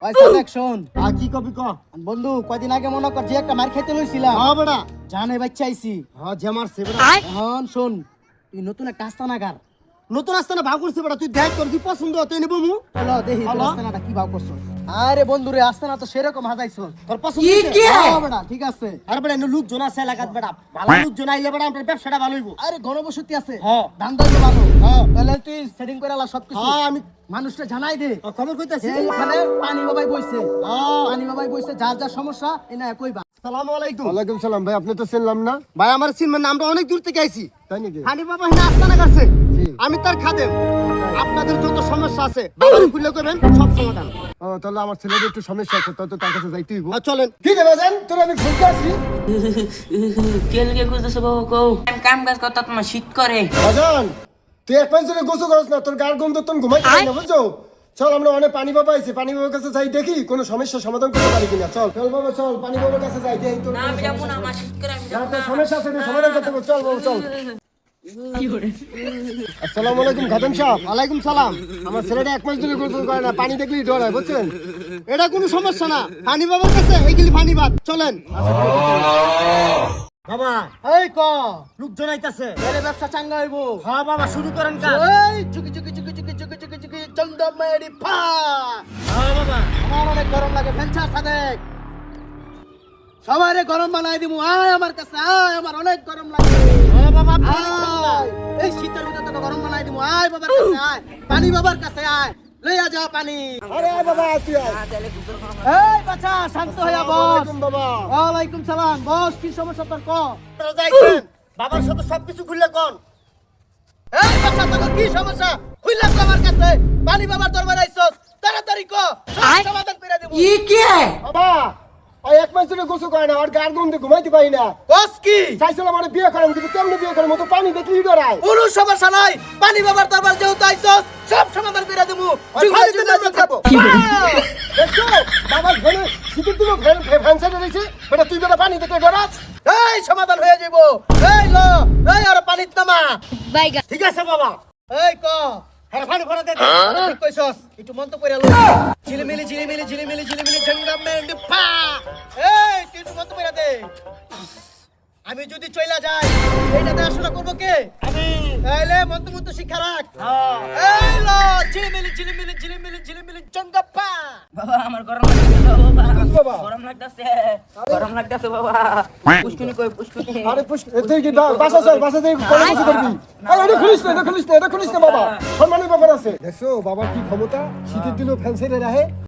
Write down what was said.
পয়সা দেখ শোন কি কবি ক বন্ধু কয়দিন আগে মনে কর যে একটা মার খাইতে লইছিলাম হ্যাঁ বেটা জানে বাচ্চা আইছি হ্যাঁ যে মারছে বেটা এখন শোন তুই নতুন একটা আস্তানাগার নতুন আস্তানা ভাগ করছে বেটা তুই দেখ তোর কি পছন্দ তুই নেবো মু চলো দেখি তোর হলো? আস্তানাটা কি ভাব করছো আরে বন্ধু রে আস্তানা তো সেরকম হাজাইছো তোর পছন্দ হইছে? হ্যাঁ বেটা ঠিক আছে আরে বেটা এনে লোকজন আছে এলাকাত বেটা ভালো লোকজন আইলে বেটা আমাদের ব্যবসাটা ভালো হইব আরে ঘনবসতি আছে হ্যাঁ। ধান দাও ভালো হ্যাঁ। তাহলে তুই সেটিং করে আলা সবকিছু হ্যাঁ আমি মানুষটা জানাই দে খবর কইতাছি এইখানে পানি বাবাই বইছে হ্যাঁ। পানি বাবাই বইছে যার যা সমস্যা এনা কইবা আসসালামু আলাইকুম ওয়ালাইকুম সালাম ভাই, আপনি তো চিনলাম না। ভাই আমার চিনবেন না আমরা অনেক দূর থেকে আইছি তাই নাকি? হানি বাবা হেনা আস্তানা করছে জি। আমি তার খাদেম আপনাদের যত সমস্যা আছে বাবারে খুলে করবেন সব সমাধান ও তাহলে আমার ছেলের একটু সমস্যা আছে, তো তার কাছে যাইতে হইব। চলেন কি রে বাজান, তোর আমি খুঁজতে আসি। কেলকে খুঁজতেছে বাবু কও কাম কাজ করতে তোমার শীত করে বাজান, তুই এক পাঁচ জনে গোসল করছ না, তোর গার গন্ধ তোর ঘুমাইতে পারি না, বুঝছো? চল আমরা অনেক পানি বাবা আইছি, পানি বাবার কাছে যাই দেখি কোনো সমস্যা সমাধান করতে পারি কিনা। চল চল বাবা, চল পানি বাবার কাছে যাই দেখি তোর না আমি যাবো না আমার শীত করে আমি যা যাবো তোর না। সমস্যা আছে এটা সমাধান করতে হবে। চল বাবা চল। আসসালামু আলাইকুম খাদেম সাহেব। ওয়ালাইকুম সালাম আমার ছেলেটা এক মাস ধরে গোসল করে না, পানি দেখলেই ডরায়, বুঝছেন? এটা কোনো সমস্যা না ফানি বাবার কাছে এইগুলি ফানি বাদ চলেন বাবা এই ক লোকজন আইতাছে এর ব্যবসা চাঙ্গা হইবো হ্যাঁ বাবা শুরু করেন কাজ এই চুকি চুকি চুকি চুকি চুকি চুকি চুকি চন্দ মেরি ফা হ্যাঁ বাবা আমার অনেক গরম লাগে ফেলছা সাদেক সবাইরে গরম বানাই দিমু আয় আমার কাছে আয় আমার অনেক গরম লাগে হ্যাঁ বাবা আপনি অনেক ক্ষমতা। আয়, এই শীতের ভিতরে তোকে গরম বানাই দিমু আয় বাবার কাছে আয় পানি বাবার কাছে আয় লইয়া যা পানি আরে বাবা তুই আয়। এই বাচ্চা শান্ত হইয়া বস ওয়ালাইকুম বাবা। ওয়ালাইকুম সালাম বস কি সমস্যা তোর ক আপনারা যাইছেন বাবার সাথে সবকিছু খুললে কোন এই বাচ্চা তোর কি সমস্যা কইলা তো আমার কাছে পানি বাবার দরবারে আইছস তাড়াতাড়ি ক সব সমাধান করে দেব বাবা, ওই এক মাস ধরে গোসল করে না, আর গার গন্ধে ঘুমাইতে পারি না। বস কি চাইছিলাম মানে বিয়ে করেন, কিন্তু কেমনি বিয়ে করেন, মতো পানি দেখলেই ডরায়। কোনো সমস্যা নাই পানি বাবার দরবার যেহেতু আইছস সব সমাধান করে দেব পানি দিলে আমরা খাবো। দেখছো বাবার ঘরে শীতের দিনও ফ্যান সাইডে রয়েছে, বেটা তুই বেটা পানি দেখলে ডরাস। এই সমাধান হয়ে যাইব এই ল এই আর পানিত নামা ঠিক আছে বাবা এই ক হ্যাঁ ফানি ভরা দে ঠিক কইছস একটু মন তো কইরা ল ঝিলিমিলি ঝিলিমিলি ঝিলিমিলি ঝিলিমিলি ঝঙ্গা মেন্ডি পা এই তুই একটু মন তো কইরা দে আমি যদি চইলা যাই এইটা দেখাশোনা করবো কে আমি তাইলে মন্ত্র শিক্ষা রাখ হ্যাঁ এই ল ঝিলিমিলি ঝিলিমিলি ঝিলিমিলি ঝিলিমিলি ঝঙ্গা পা বাবা আমার গরম লাগতেছে বাবা বাবা। গরম লাগতেছে বাবা পুষ্কুনি কই পুষ্কুনি আরে তুই কি বাসা চল, বাসা থেকে কলে বসে করবি। আরে এটা খুলিস না, এটা খুলিস না, এটা খুলিস না বাবা, সম্মানের ব্যাপার আছে। দেখছো বাবার কি ক্ষমতা, শীতের দিনও ফ্যান সাইডে রাখে।